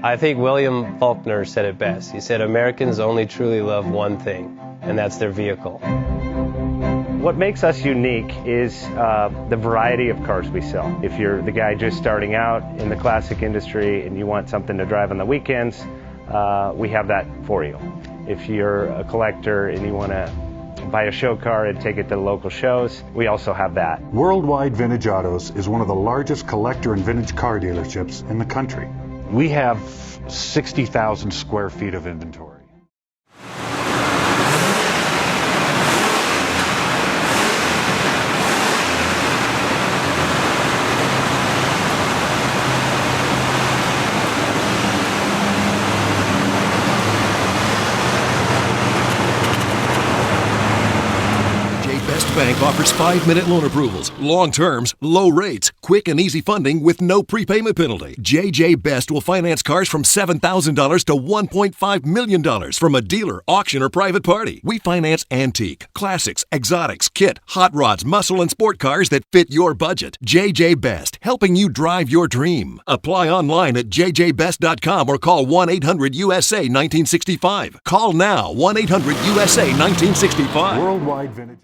I think William Faulkner said it best. He said, Americans only truly love one thing, and that's their vehicle. What makes us unique is the variety of cars we sell. If you're the guy just starting out in the classic industry and you want something to drive on the weekends, we have that for you. If you're a collector and you want to buy a show car and take it to the local shows, we also have that. Worldwide Vintage Autos is one of the largest collector and vintage car dealerships in the country. We have 60,000 square feet of inventory. Bank offers 5-minute loan approvals, long terms, low rates, quick and easy funding with no prepayment penalty. JJ Best will finance cars from $7,000 to $1.5 million from a dealer, auction, or private party. We finance antique, classics, exotics, kit, hot rods, muscle, and sport cars that fit your budget. JJ Best, helping you drive your dream. Apply online at jjbest.com or call 1-800-USA-1965. Call now, 1-800-USA-1965. Worldwide Vintage